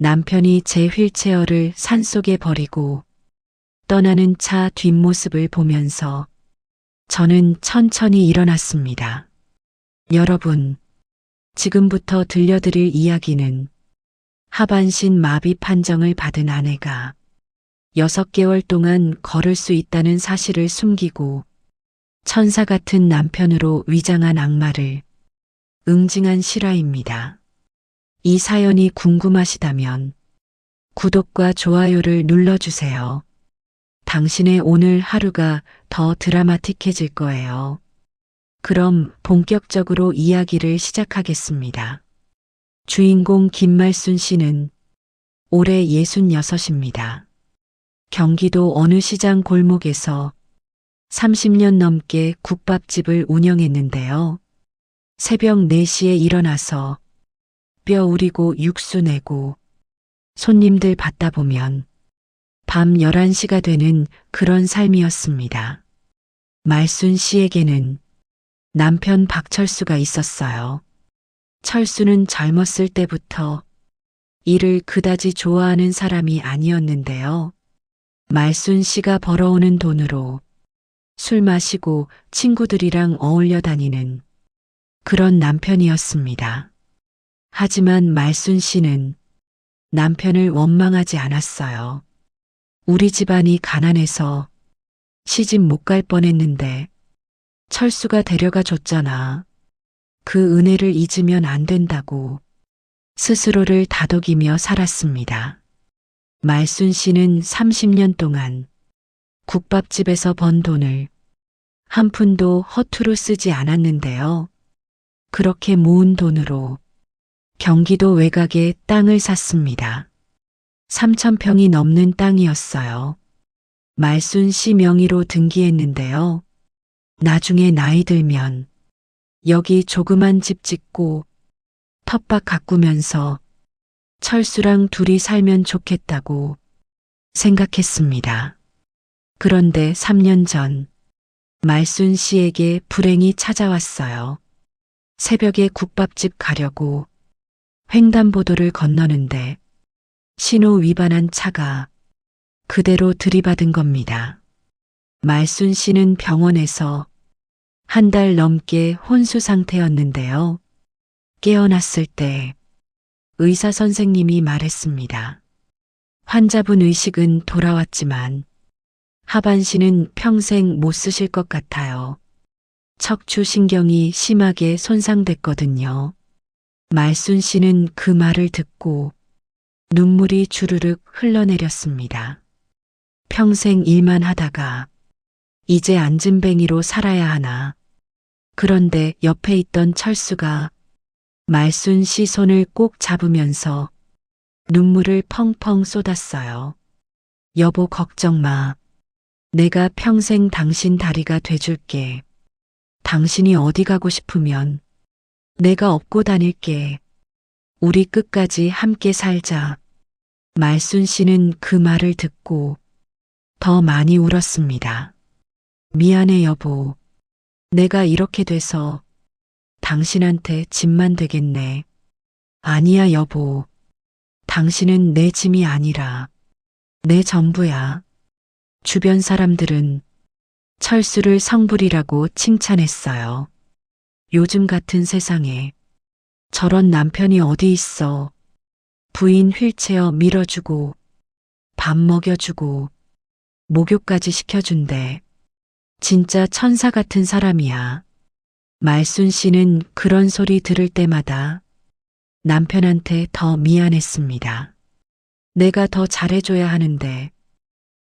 남편이 제 휠체어를 산속에 버리고 떠나는 차 뒷모습을 보면서 저는 천천히 일어났습니다. 여러분, 지금부터 들려드릴 이야기는 하반신 마비 판정을 받은 아내가 6개월 동안 걸을 수 있다는 사실을 숨기고 천사 같은 남편으로 위장한 악마를 응징한 실화입니다. 이 사연이 궁금하시다면 구독과 좋아요를 눌러주세요. 당신의 오늘 하루가 더 드라마틱해질 거예요. 그럼 본격적으로 이야기를 시작하겠습니다. 주인공 김말순 씨는 올해 66입니다. 경기도 어느 시장 골목에서 30년 넘게 국밥집을 운영했는데요. 새벽 4시에 일어나서 뼈 우리고 육수 내고 손님들 받다 보면 밤 11시가 되는 그런 삶이었습니다. 말순 씨에게는 남편 박철수가 있었어요. 철수는 젊었을 때부터 일을 그다지 좋아하는 사람이 아니었는데요. 말순 씨가 벌어오는 돈으로 술 마시고 친구들이랑 어울려 다니는 그런 남편이었습니다. 하지만 말순 씨는 남편을 원망하지 않았어요. 우리 집안이 가난해서 시집 못 갈 뻔했는데 철수가 데려가 줬잖아. 그 은혜를 잊으면 안 된다고 스스로를 다독이며 살았습니다. 말순 씨는 30년 동안 국밥집에서 번 돈을 한 푼도 허투루 쓰지 않았는데요. 그렇게 모은 돈으로 경기도 외곽에 땅을 샀습니다. 3,000평이 넘는 땅이었어요. 말순 씨 명의로 등기했는데요. 나중에 나이 들면 여기 조그만 집 짓고 텃밭 가꾸면서 철수랑 둘이 살면 좋겠다고 생각했습니다. 그런데 3년 전 말순 씨에게 불행이 찾아왔어요. 새벽에 국밥집 가려고 횡단보도를 건너는데 신호 위반한 차가 그대로 들이받은 겁니다. 말순 씨는 병원에서 한 달 넘게 혼수 상태였는데요. 깨어났을 때 의사 선생님이 말했습니다. 환자분 의식은 돌아왔지만 하반신은 평생 못 쓰실 것 같아요. 척추신경이 심하게 손상됐거든요. 말순 씨는 그 말을 듣고 눈물이 주르륵 흘러내렸습니다. 평생 일만 하다가 이제 앉은뱅이로 살아야 하나. 그런데 옆에 있던 철수가 말순 씨 손을 꼭 잡으면서 눈물을 펑펑 쏟았어요. 여보 걱정 마. 내가 평생 당신 다리가 돼줄게. 당신이 어디 가고 싶으면 내가 업고 다닐게. 우리 끝까지 함께 살자. 말순 씨는 그 말을 듣고 더 많이 울었습니다. 미안해 여보. 내가 이렇게 돼서 당신한테 짐만 되겠네. 아니야 여보. 당신은 내 짐이 아니라 내 전부야. 주변 사람들은 철수를 성불이라고 칭찬했어요. 요즘 같은 세상에 저런 남편이 어디 있어. 부인 휠체어 밀어주고 밥 먹여주고 목욕까지 시켜준대. 진짜 천사 같은 사람이야. 말순 씨는 그런 소리 들을 때마다 남편한테 더 미안했습니다. 내가 더 잘해줘야 하는데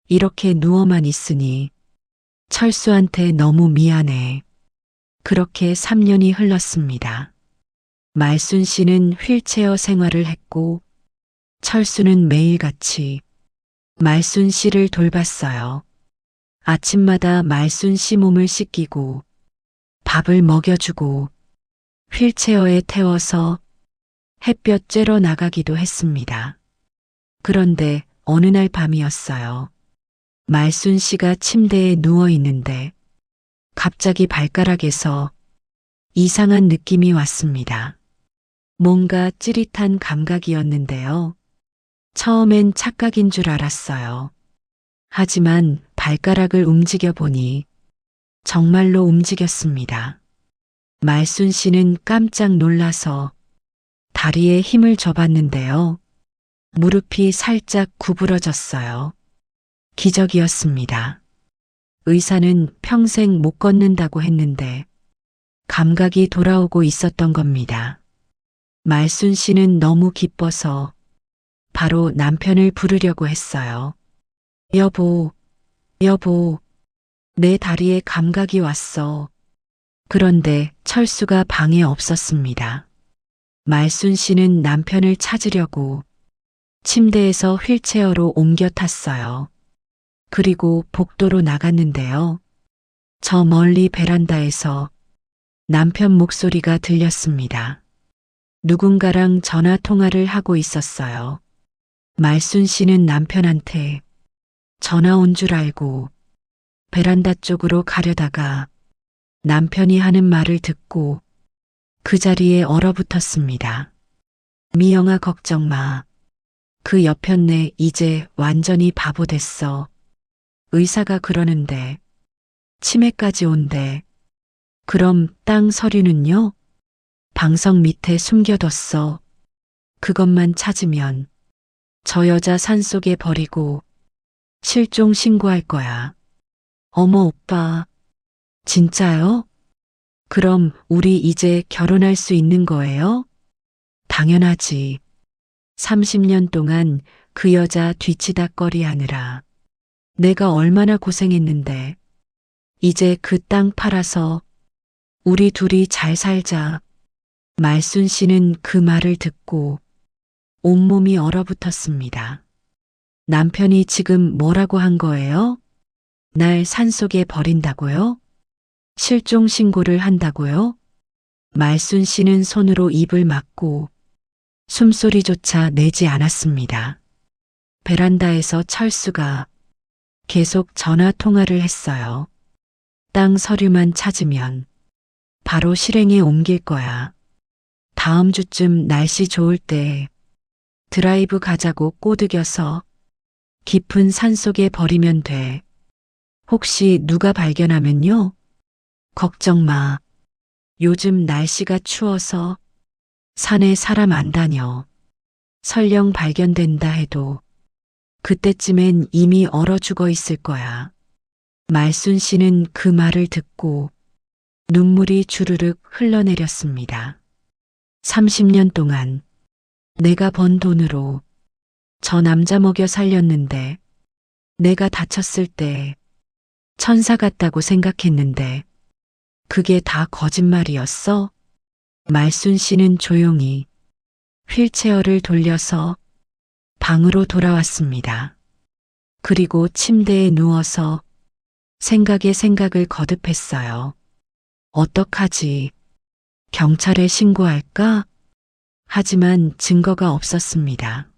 이렇게 누워만 있으니 철수한테 너무 미안해. 그렇게 3년이 흘렀습니다. 말순 씨는 휠체어 생활을 했고 철수는 매일같이 말순 씨를 돌봤어요. 아침마다 말순 씨 몸을 씻기고 밥을 먹여주고 휠체어에 태워서 햇볕 쬐러 나가기도 했습니다. 그런데 어느 날 밤이었어요. 말순 씨가 침대에 누워 있는데 갑자기 발가락에서 이상한 느낌이 왔습니다. 뭔가 찌릿한 감각이었는데요. 처음엔 착각인 줄 알았어요. 하지만 발가락을 움직여 보니 정말로 움직였습니다. 말순 씨는 깜짝 놀라서 다리에 힘을 줘봤는데요. 무릎이 살짝 구부러졌어요. 기적이었습니다. 의사는 평생 못 걷는다고 했는데 감각이 돌아오고 있었던 겁니다. 말순 씨는 너무 기뻐서 바로 남편을 부르려고 했어요. 여보, 여보, 내 다리에 감각이 왔어. 그런데 철수가 방에 없었습니다. 말순 씨는 남편을 찾으려고 침대에서 휠체어로 옮겨 탔어요. 그리고 복도로 나갔는데요. 저 멀리 베란다에서 남편 목소리가 들렸습니다. 누군가랑 전화 통화를 하고 있었어요. 말순 씨는 남편한테 전화 온 줄 알고 베란다 쪽으로 가려다가 남편이 하는 말을 듣고 그 자리에 얼어붙었습니다. 미영아 걱정 마. 그 여편네 이제 완전히 바보 됐어. 의사가 그러는데 치매까지 온대. 그럼 땅 서류는요? 방석 밑에 숨겨뒀어. 그것만 찾으면 저 여자 산속에 버리고 실종 신고할 거야. 어머 오빠, 진짜요? 그럼 우리 이제 결혼할 수 있는 거예요? 당연하지. 30년 동안 그 여자 뒤치다꺼리 하느라 내가 얼마나 고생했는데 이제 그 땅 팔아서 우리 둘이 잘 살자. 말순 씨는 그 말을 듣고 온몸이 얼어붙었습니다. 남편이 지금 뭐라고 한 거예요? 날 산속에 버린다고요? 실종 신고를 한다고요? 말순 씨는 손으로 입을 막고 숨소리조차 내지 않았습니다. 베란다에서 철수가 계속 전화 통화를 했어요. 땅 서류만 찾으면 바로 실행에 옮길 거야. 다음 주쯤 날씨 좋을 때 드라이브 가자고 꼬드겨서 깊은 산속에 버리면 돼. 혹시 누가 발견하면요? 걱정 마. 요즘 날씨가 추워서 산에 사람 안 다녀. 설령 발견된다 해도 그때쯤엔 이미 얼어 죽어 있을 거야. 말순 씨는 그 말을 듣고 눈물이 주르륵 흘러내렸습니다. 30년 동안 내가 번 돈으로 저 남자 먹여 살렸는데 내가 다쳤을 때 천사 같다고 생각했는데 그게 다 거짓말이었어? 말순 씨는 조용히 휠체어를 돌려서 방으로 돌아왔습니다. 그리고 침대에 누워서 생각에 생각을 거듭했어요. 어떡하지? 경찰에 신고할까? 하지만 증거가 없었습니다.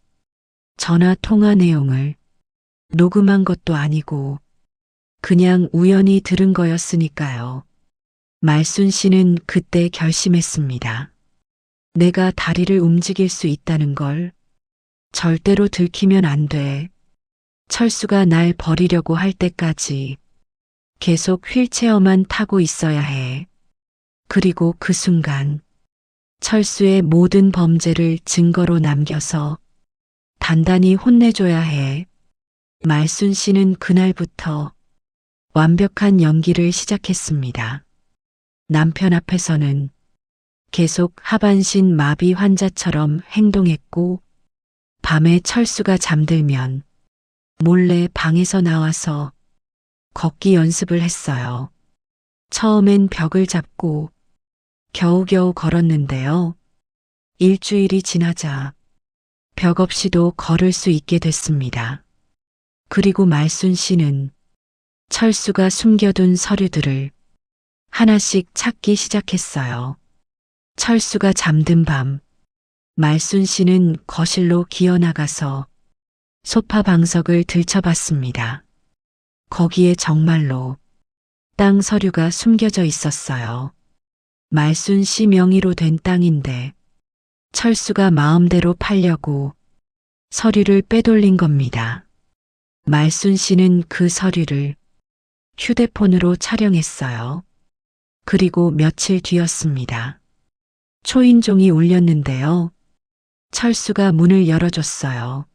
전화 통화 내용을 녹음한 것도 아니고 그냥 우연히 들은 거였으니까요. 말순 씨는 그때 결심했습니다. 내가 다리를 움직일 수 있다는 걸 절대로 들키면 안 돼. 철수가 날 버리려고 할 때까지 계속 휠체어만 타고 있어야 해. 그리고 그 순간 철수의 모든 범죄를 증거로 남겨서 단단히 혼내줘야 해. 말순 씨는 그날부터 완벽한 연기를 시작했습니다. 남편 앞에서는 계속 하반신 마비 환자처럼 행동했고 밤에 철수가 잠들면 몰래 방에서 나와서 걷기 연습을 했어요. 처음엔 벽을 잡고 겨우겨우 걸었는데요. 일주일이 지나자 벽 없이도 걸을 수 있게 됐습니다. 그리고 말순 씨는 철수가 숨겨둔 서류들을 하나씩 찾기 시작했어요. 철수가 잠든 밤, 말순 씨는 거실로 기어나가서 소파 방석을 들춰봤습니다. 거기에 정말로 땅 서류가 숨겨져 있었어요. 말순 씨 명의로 된 땅인데 철수가 마음대로 팔려고 서류를 빼돌린 겁니다. 말순 씨는 그 서류를 휴대폰으로 촬영했어요. 그리고 며칠 뒤였습니다. 초인종이 울렸는데요. 철수가 문을 열어줬어요.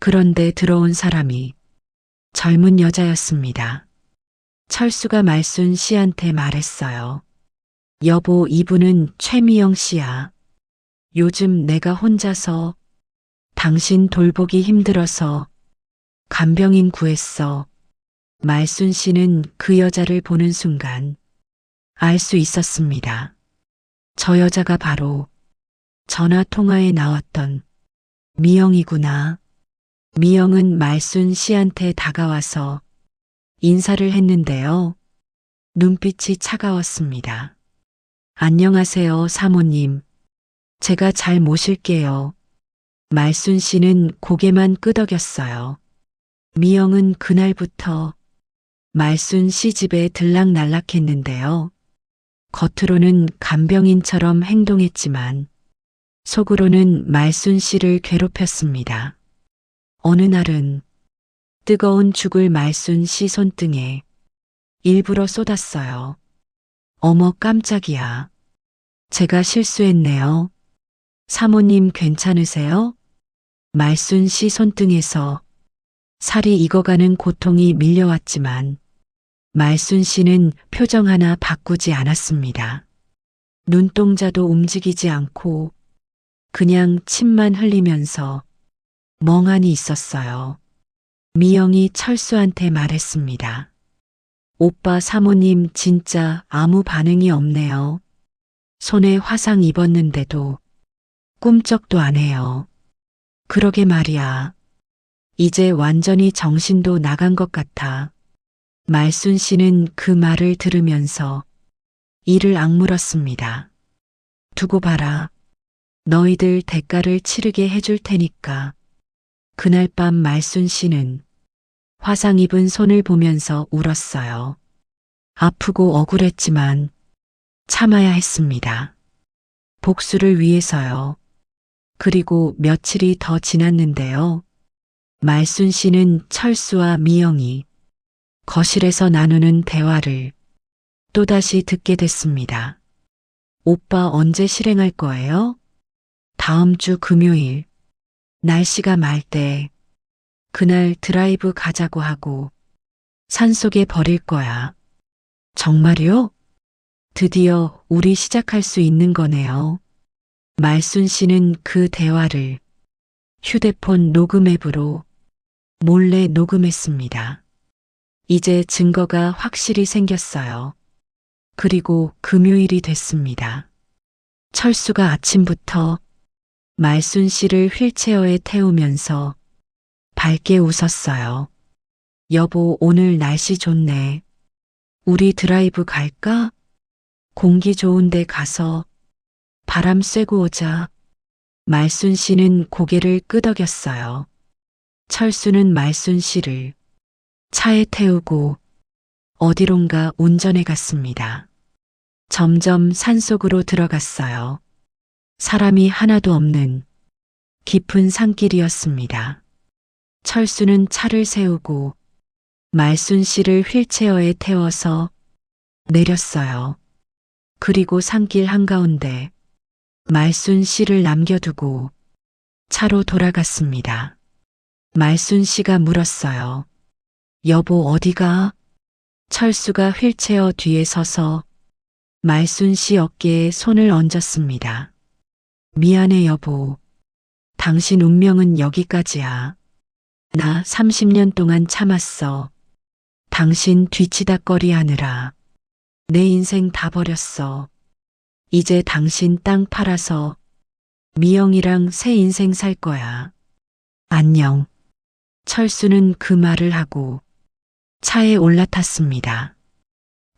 그런데 들어온 사람이 젊은 여자였습니다. 철수가 말순 씨한테 말했어요. 여보, 이분은 최미영 씨야. 요즘 내가 혼자서 당신 돌보기 힘들어서 간병인 구했어. 말순 씨는 그 여자를 보는 순간 알 수 있었습니다. 저 여자가 바로 전화 통화에 나왔던 미영이구나. 미영은 말순 씨한테 다가와서 인사를 했는데요. 눈빛이 차가웠습니다. 안녕하세요, 사모님. 제가 잘 모실게요. 말순 씨는 고개만 끄덕였어요. 미영은 그날부터 말순 씨 집에 들락날락했는데요. 겉으로는 간병인처럼 행동했지만 속으로는 말순 씨를 괴롭혔습니다. 어느 날은 뜨거운 죽을 말순 씨 손등에 일부러 쏟았어요. 어머, 깜짝이야. 제가 실수했네요. 사모님 괜찮으세요? 말순 씨 손등에서 살이 익어가는 고통이 밀려왔지만 말순 씨는 표정 하나 바꾸지 않았습니다. 눈동자도 움직이지 않고 그냥 침만 흘리면서 멍하니 있었어요. 미영이 철수한테 말했습니다. 오빠, 사모님 진짜 아무 반응이 없네요. 손에 화상 입었는데도 꿈쩍도 안 해요. 그러게 말이야. 이제 완전히 정신도 나간 것 같아. 말순 씨는 그 말을 들으면서 이를 악물었습니다. 두고 봐라. 너희들 대가를 치르게 해줄 테니까. 그날 밤 말순 씨는 화상 입은 손을 보면서 울었어요. 아프고 억울했지만 참아야 했습니다. 복수를 위해서요. 그리고 며칠이 더 지났는데요. 말순 씨는 철수와 미영이 거실에서 나누는 대화를 또다시 듣게 됐습니다. 오빠 언제 실행할 거예요? 다음 주 금요일. 날씨가 맑대. 그날 드라이브 가자고 하고 산속에 버릴 거야. 정말요? 드디어 우리 시작할 수 있는 거네요. 말순 씨는 그 대화를 휴대폰 녹음 앱으로 몰래 녹음했습니다. 이제 증거가 확실히 생겼어요. 그리고 금요일이 됐습니다. 철수가 아침부터 말순 씨를 휠체어에 태우면서 밝게 웃었어요. 여보, 오늘 날씨 좋네. 우리 드라이브 갈까? 공기 좋은 데 가서 바람 쐬고 오자. 말순 씨는 고개를 끄덕였어요. 철수는 말순 씨를 차에 태우고 어디론가 운전해 갔습니다. 점점 산속으로 들어갔어요. 사람이 하나도 없는 깊은 산길이었습니다. 철수는 차를 세우고 말순 씨를 휠체어에 태워서 내렸어요. 그리고 산길 한가운데 말순 씨를 남겨두고 차로 돌아갔습니다. 말순 씨가 물었어요. 여보, 어디가? 철수가 휠체어 뒤에 서서 말순 씨 어깨에 손을 얹었습니다. 미안해, 여보. 당신 운명은 여기까지야. 나 30년 동안 참았어. 당신 뒤치다꺼리 하느라 내 인생 다 버렸어. 이제 당신 땅 팔아서 미영이랑 새 인생 살 거야. 안녕. 철수는 그 말을 하고 차에 올라탔습니다.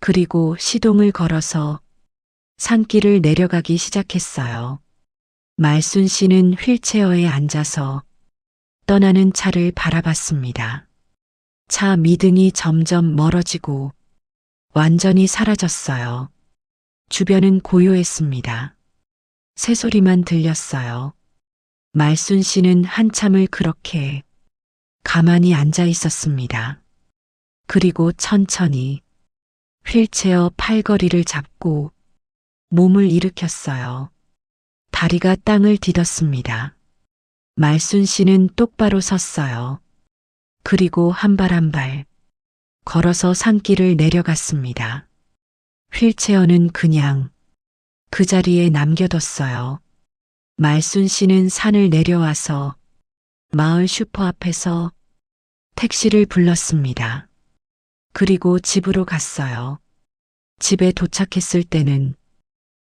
그리고 시동을 걸어서 산길을 내려가기 시작했어요. 말순 씨는 휠체어에 앉아서 떠나는 차를 바라봤습니다. 차 미등이 점점 멀어지고 완전히 사라졌어요. 주변은 고요했습니다. 새소리만 들렸어요. 말순 씨는 한참을 그렇게 가만히 앉아 있었습니다. 그리고 천천히 휠체어 팔걸이를 잡고 몸을 일으켰어요. 다리가 땅을 디뎠습니다. 말순 씨는 똑바로 섰어요. 그리고 한 발 한 발 걸어서 산길을 내려갔습니다. 휠체어는 그냥 그 자리에 남겨뒀어요. 말순 씨는 산을 내려와서 마을 슈퍼 앞에서 택시를 불렀습니다. 그리고 집으로 갔어요. 집에 도착했을 때는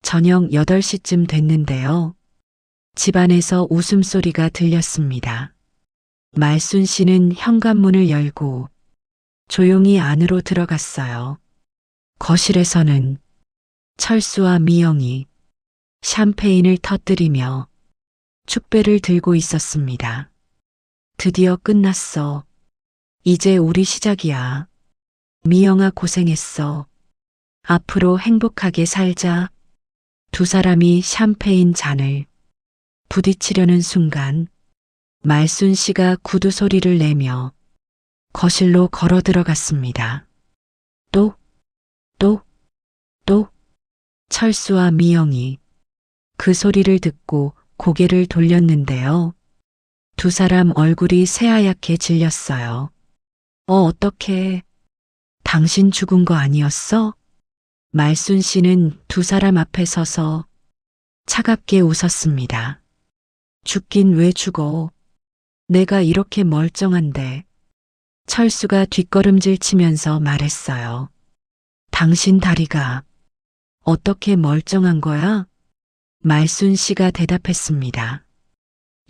저녁 8시쯤 됐는데요. 집안에서 웃음소리가 들렸습니다. 말순 씨는 현관문을 열고 조용히 안으로 들어갔어요. 거실에서는 철수와 미영이 샴페인을 터뜨리며 축배를 들고 있었습니다. 드디어 끝났어. 이제 우리 시작이야. 미영아 고생했어. 앞으로 행복하게 살자. 두 사람이 샴페인 잔을 부딪히려는 순간 말순 씨가 구두 소리를 내며 거실로 걸어 들어갔습니다. 또, 또, 또 철수와 미영이 그 소리를 듣고 고개를 돌렸는데요. 두 사람 얼굴이 새하얗게 질렸어요. 어떡해. 당신 죽은 거 아니었어? 말순 씨는 두 사람 앞에 서서 차갑게 웃었습니다. 죽긴 왜 죽어? 내가 이렇게 멀쩡한데. 철수가 뒷걸음질 치면서 말했어요. 당신 다리가 어떻게 멀쩡한 거야? 말순 씨가 대답했습니다.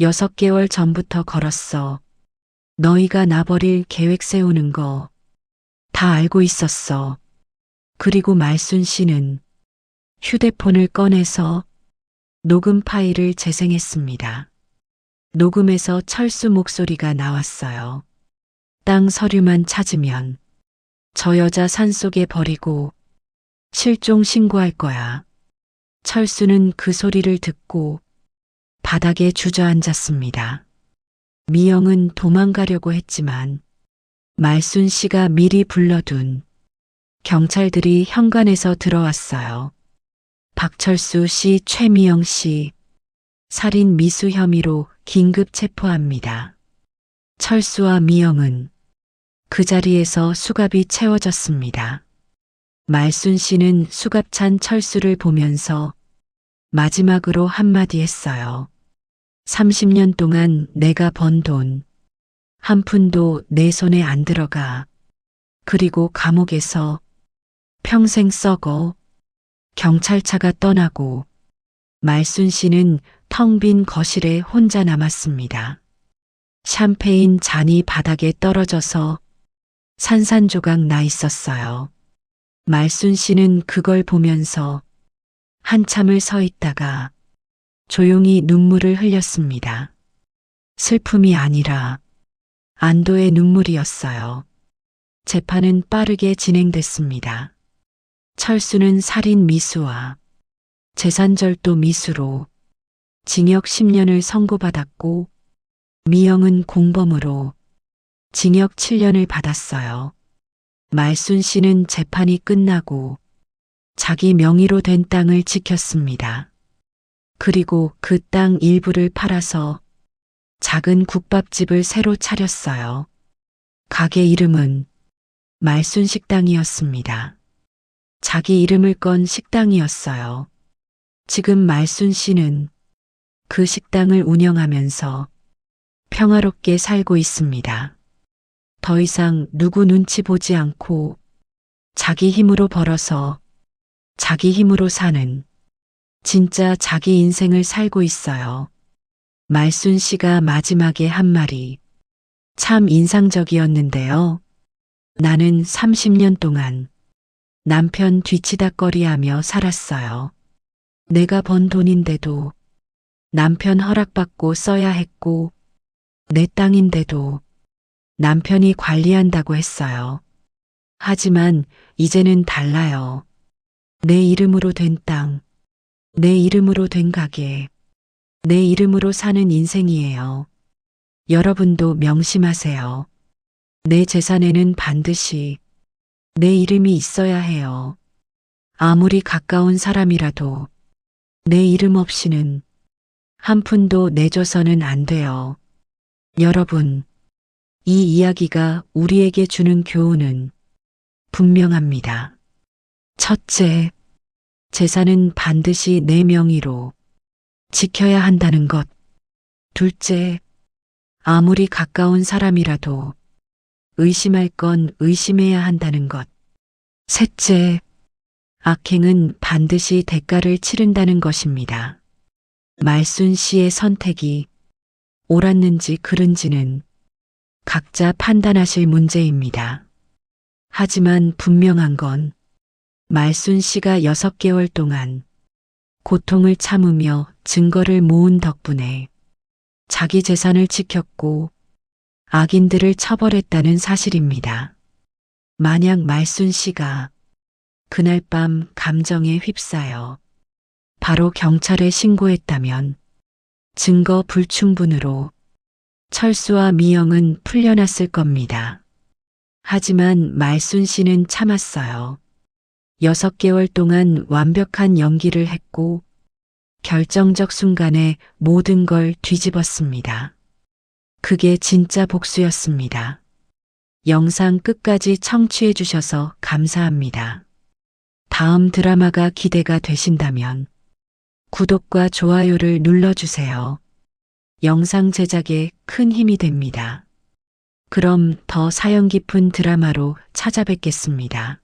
6개월 전부터 걸었어. 너희가 나 버릴 계획 세우는 거 다 알고 있었어. 그리고 말순 씨는 휴대폰을 꺼내서 녹음 파일을 재생했습니다. 녹음에서 철수 목소리가 나왔어요. 땅 서류만 찾으면 저 여자 산속에 버리고 실종 신고할 거야. 철수는 그 소리를 듣고 바닥에 주저앉았습니다. 미영은 도망가려고 했지만 말순 씨가 미리 불러둔 경찰들이 현관에서 들어왔어요. 박철수 씨, 최미영 씨, 살인 미수 혐의로 긴급 체포합니다. 철수와 미영은 그 자리에서 수갑이 채워졌습니다. 말순 씨는 수갑 찬 철수를 보면서 마지막으로 한마디 했어요. 30년 동안 내가 번 돈 한 푼도 내 손에 안 들어가. 그리고 감옥에서 평생 썩어. 경찰차가 떠나고 말순 씨는 텅 빈 거실에 혼자 남았습니다. 샴페인 잔이 바닥에 떨어져서 산산조각 나 있었어요. 말순 씨는 그걸 보면서 한참을 서 있다가 조용히 눈물을 흘렸습니다. 슬픔이 아니라 안도의 눈물이었어요. 재판은 빠르게 진행됐습니다. 철수는 살인 미수와 재산절도 미수로 징역 10년을 선고받았고 미영은 공범으로 징역 7년을 받았어요. 말순 씨는 재판이 끝나고 자기 명의로 된 땅을 지켰습니다. 그리고 그 땅 일부를 팔아서 작은 국밥집을 새로 차렸어요. 가게 이름은 말순 식당이었습니다. 자기 이름을 건 식당이었어요. 지금 말순 씨는 그 식당을 운영하면서 평화롭게 살고 있습니다. 더 이상 누구 눈치 보지 않고 자기 힘으로 벌어서 자기 힘으로 사는 진짜 자기 인생을 살고 있어요. 말순 씨가 마지막에 한 말이 참 인상적이었는데요. 나는 30년 동안 남편 뒤치다꺼리하며 살았어요. 내가 번 돈인데도 남편 허락받고 써야 했고 내 땅인데도 남편이 관리한다고 했어요. 하지만 이제는 달라요. 내 이름으로 된 땅, 내 이름으로 된 가게, 내 이름으로 사는 인생이에요. 여러분도 명심하세요. 내 재산에는 반드시 내 이름이 있어야 해요. 아무리 가까운 사람이라도 내 이름 없이는 한 푼도 내줘서는 안 돼요. 여러분, 이 이야기가 우리에게 주는 교훈은 분명합니다. 첫째, 재산은 반드시 내 명의로 지켜야 한다는 것. 둘째, 아무리 가까운 사람이라도 의심할 건 의심해야 한다는 것. 셋째, 악행은 반드시 대가를 치른다는 것입니다. 말순 씨의 선택이 옳았는지 그른지는 각자 판단하실 문제입니다. 하지만 분명한 건 말순 씨가 6개월 동안 고통을 참으며 증거를 모은 덕분에 자기 재산을 지켰고 악인들을 처벌했다는 사실입니다. 만약 말순 씨가 그날 밤 감정에 휩싸여 바로 경찰에 신고했다면 증거 불충분으로 철수와 미영은 풀려났을 겁니다. 하지만 말순 씨는 참았어요. 6개월 동안 완벽한 연기를 했고 결정적 순간에 모든 걸 뒤집었습니다. 그게 진짜 복수였습니다. 영상 끝까지 청취해 주셔서 감사합니다. 다음 드라마가 기대가 되신다면 구독과 좋아요를 눌러주세요. 영상 제작에 큰 힘이 됩니다. 그럼 더 사연 깊은 드라마로 찾아뵙겠습니다.